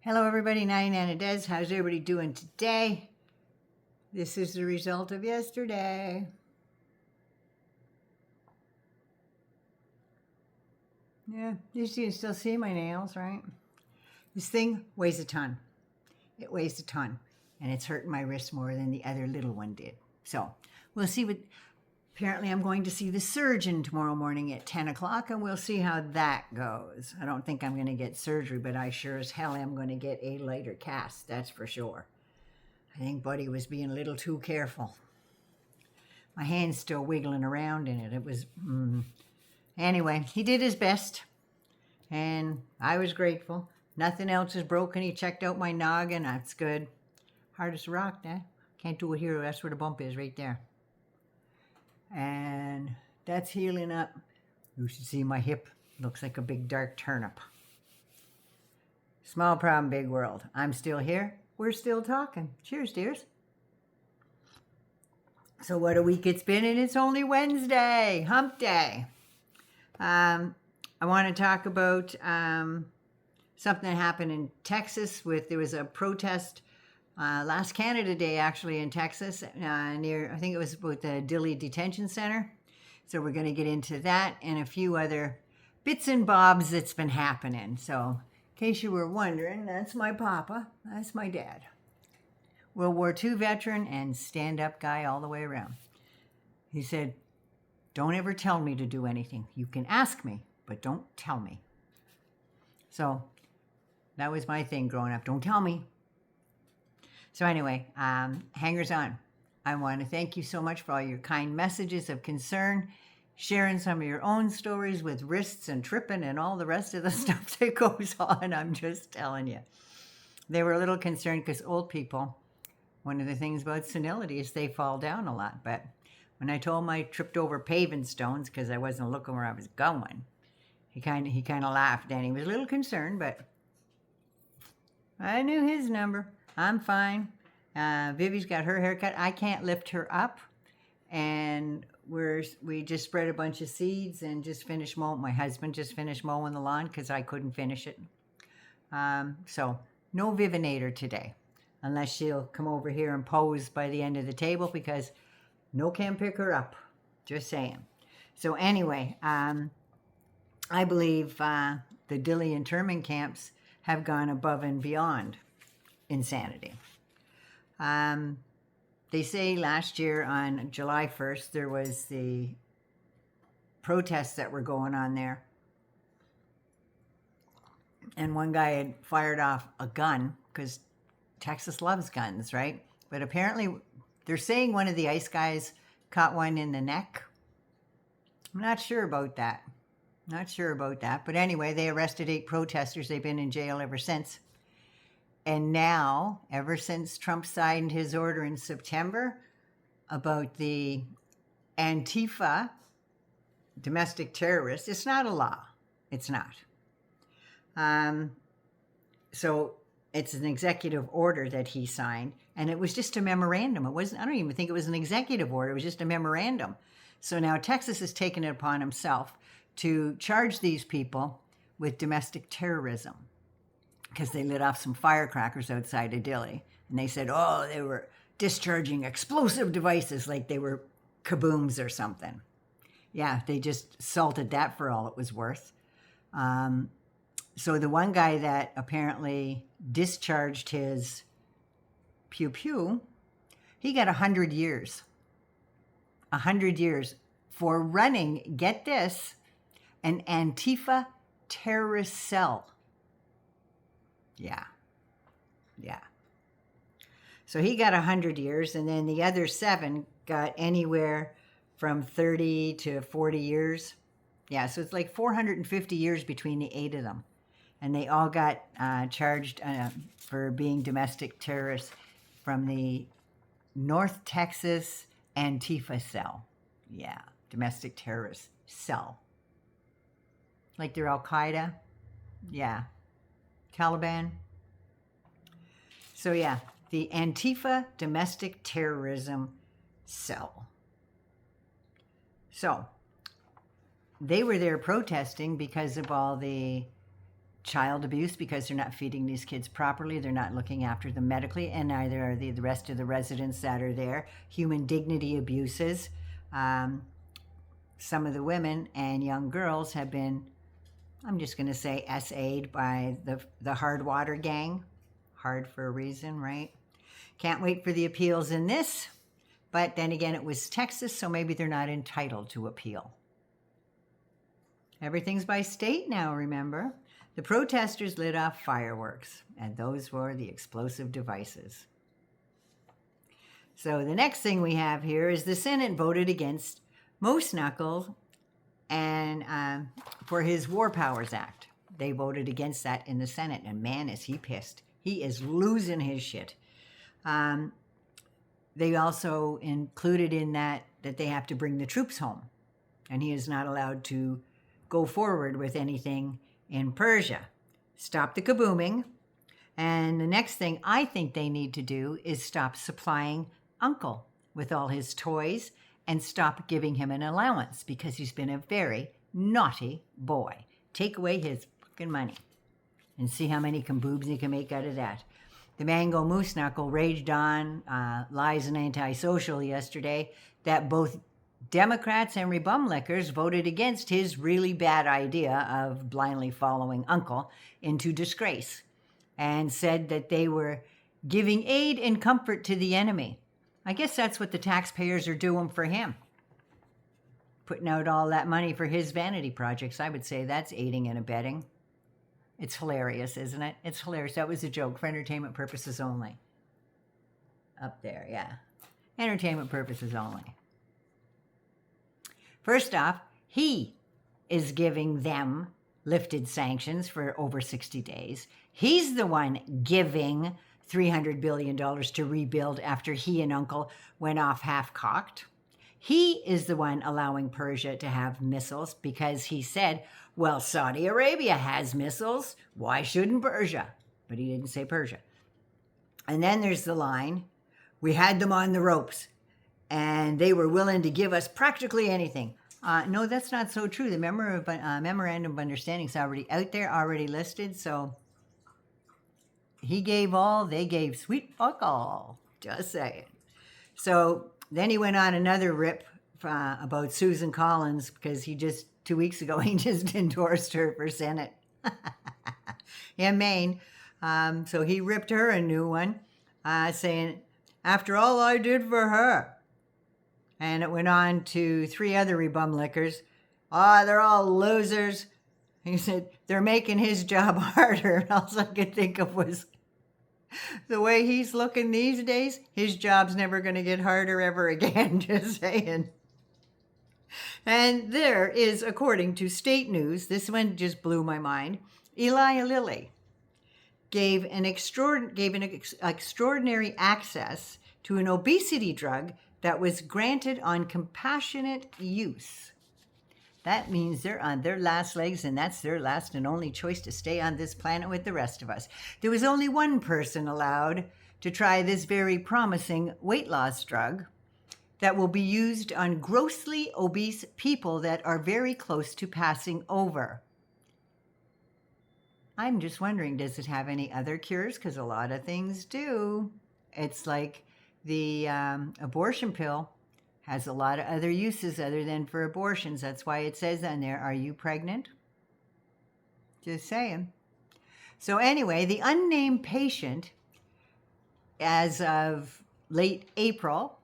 Hello everybody, Nana Des. How's everybody doing today? This is the result of yesterday. Yeah, you can still see my nails, right? This thing weighs a ton. It weighs a ton, and it's hurting my wrist more than the other little one did. So we'll see what, apparently I'm going to see the surgeon tomorrow morning at 10 o'clock, and we'll see how that goes. I don't think I'm going to get surgery, but I sure as hell am going to get a lighter cast, that's for sure. I think Buddy was being a little too careful. My hand's still wiggling around in it. It was, Anyway, he did his best, and I was grateful. Nothing else is broken. He checked out my noggin. That's good. Hard as a rock, eh? Can't do it here. That's where the bump is, right there. And that's healing up. You should see my hip. Looks like a big dark turnip. Small problem, big world. I'm still here. We're still talking. Cheers, dears. So what a week it's been, and it's only Wednesday, Hump Day. I want to talk about something that happened in Texas. There was a protest last Canada Day, actually, in Texas, near, I think it was about the Dilley Detention Center. So we're going to get into that and a few other bits and bobs that's been happening. So in case you were wondering, that's my papa. That's my dad. World War II veteran and stand-up guy all the way around. He said, "Don't ever tell me to do anything. You can ask me, but don't tell me." So that was my thing growing up. Don't tell me. So anyway, hangers on. I want to thank you so much for all your kind messages of concern, sharing some of your own stories with wrists and tripping and all the rest of the stuff that goes on. I'm just telling you. They were a little concerned because old people, one of the things about senility is they fall down a lot. But when I told him I tripped over paving stones because I wasn't looking where I was going, he kind of laughed, and he was a little concerned, but I knew his number. I'm fine. Vivi's got her haircut. I can't lift her up, and we just spread a bunch of seeds and just finished mowing. My husband just finished mowing the lawn because I couldn't finish it. So no Vivinator today, unless she'll come over here and pose by the end of the table, because no can pick her up. Just saying. So anyway, I believe the Dilley internment camps have gone above and beyond insanity. They say last year on July 1st, there was the protests that were going on there. And one guy had fired off a gun, because Texas loves guns, right? But apparently they're saying one of the ICE guys caught one in the neck. I'm not sure about that. Not sure about that. But anyway, they arrested 8 protesters. They've been in jail ever since. And now, ever since Trump signed his order in September about the Aunty Fa, domestic terrorists, it's not a law. It's not. So it's an executive order that he signed, and it was just a memorandum. It wasn't, I don't even think it was an executive order. It was just a memorandum. So now Texas has taken it upon himself to charge these people with domestic terrorism, because they lit off some firecrackers outside of Dilley. And they said, oh, they were discharging explosive devices like they were kabooms or something. Yeah, they just salted that for all it was worth. So the one guy that apparently discharged his pew-pew, he got 100 years. 100 years for running, get this, an Antifa terrorist cell. Yeah. So he got 100 years, and then the other 7 got anywhere from 30 to 40 years. Yeah, so it's like 450 years between the 8 of them. And they all got charged for being domestic terrorists from the North Texas Antifa cell. Yeah, domestic terrorist cell. Like they're Al-Qaeda. Yeah. Taliban. So yeah, the Antifa domestic terrorism cell. So they were there protesting because of all the child abuse because they're not feeding these kids properly. They're not looking after them medically, and neither are the rest of the residents that are there. Human dignity abuses. Some of the women and young girls have been, I'm just going to say, SA'd by the hard water gang. Hard for a reason, right? Can't wait for the appeals in this. But then again, it was Texas, so maybe they're not entitled to appeal. Everything's by state now, remember? The protesters lit off fireworks, and those were the explosive devices. So the next thing we have here is the Senate voted against Moose Knuckles and for his War Powers Act. They voted against that in the Senate, and man, is he pissed. He is losing his shit. They also included in that they have to bring the troops home, and he is not allowed to go forward with anything in Persia. Stop the kabooming. And the next thing I think they need to do is stop supplying Uncle with all his toys and stop giving him an allowance because he's been a very naughty boy. Take away his fucking money and see how many kaboobs he can make out of that. The Mango Moose Knuckle raged on, lies and antisocial yesterday, that both Democrats and Republicans voted against his really bad idea of blindly following Uncle into disgrace and said that they were giving aid and comfort to the enemy. I guess that's what the taxpayers are doing for him. Putting out all that money for his vanity projects. I would say that's aiding and abetting. It's hilarious, isn't it? It's hilarious. That was a joke for entertainment purposes only. Up there, yeah. Entertainment purposes only. First off, he is giving them lifted sanctions for over 60 days. He's the one giving $300 billion to rebuild after he and Uncle went off half-cocked. He is the one allowing Persia to have missiles because he said, well, Saudi Arabia has missiles. Why shouldn't Persia? But he didn't say Persia. And then there's the line, we had them on the ropes and they were willing to give us practically anything. No, that's not so true. The Memorandum of Understanding is already out there, already listed. So he gave all, they gave sweet fuck all. Just saying. So then he went on another rip about Susan Collins because he just, 2 weeks ago, he just endorsed her for Senate in Maine. So he ripped her a new one, saying, after all I did for her. And it went on to 3 other Republicans. They're all losers. He said, they're making his job harder. And all I could think of was, the way he's looking these days, his job's never going to get harder ever again, just saying. And there is, according to state news, this one just blew my mind, Eli Lilly gave an extraordinary access to an obesity drug that was granted on compassionate use. That means they're on their last legs, and that's their last and only choice to stay on this planet with the rest of us. There was only one person allowed to try this very promising weight loss drug that will be used on grossly obese people that are very close to passing over. I'm just wondering, does it have any other cures? Because a lot of things do. It's like the abortion pill has a lot of other uses other than for abortions. That's why it says on there, are you pregnant? Just saying. So anyway, the unnamed patient, as of late April,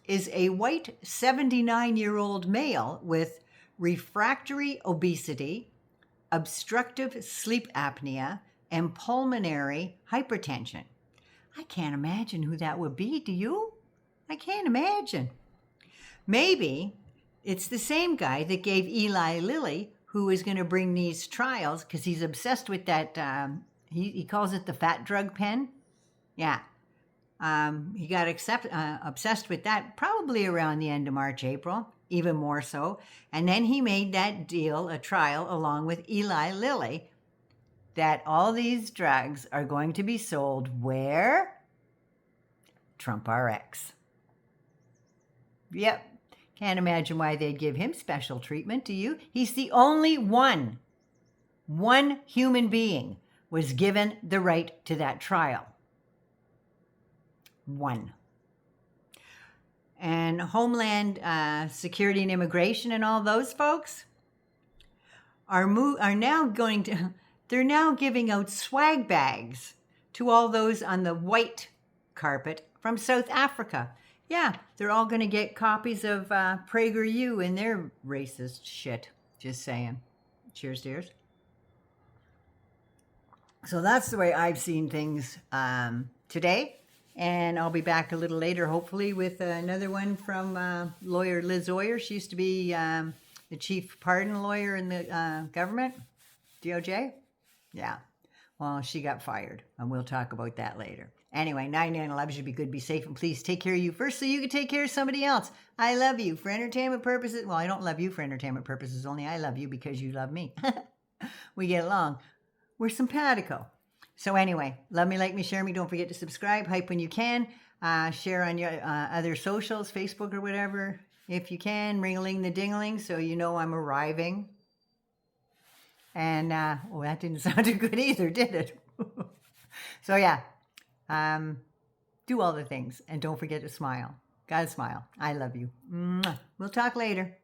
is a white 79-year-old male with refractory obesity, obstructive sleep apnea, and pulmonary hypertension. I can't imagine who that would be, do you? I can't imagine. Maybe it's the same guy that gave Eli Lilly, who is going to bring these trials, because he's obsessed with that, he calls it the fat drug pen. Yeah. He got obsessed with that probably around the end of March, April, even more so. And then he made that deal, a trial, along with Eli Lilly, that all these drugs are going to be sold where? Trump RX. Yep. Can't imagine why they'd give him special treatment, do you? He's the only one One human being was given the right to that trial. One. And Homeland Security and Immigration and all those folks are now going to, they're now giving out swag bags to all those on the white carpet from South Africa. Yeah, they're all going to get copies of PragerU and their racist shit. Just saying. Cheers, dears. So that's the way I've seen things today. And I'll be back a little later, hopefully, with another one from lawyer Liz Oyer. She used to be the chief pardon lawyer in the government, DOJ. Yeah. Well, she got fired, and we'll talk about that later. Anyway, 99 loves you. Be good, be safe, and please take care of you first so you can take care of somebody else. I love you for entertainment purposes. Well, I don't love you for entertainment purposes, only I love you because you love me. We get along. We're simpatico. So anyway, love me, like me, share me. Don't forget to subscribe. Hype when you can. Share on your other socials, Facebook or whatever. If you can, ring-a-ling the ding-a-ling so you know I'm arriving. And, well, that didn't sound too good either, did it? So yeah, do all the things. And don't forget to smile. Gotta smile. I love you. Mwah. We'll talk later.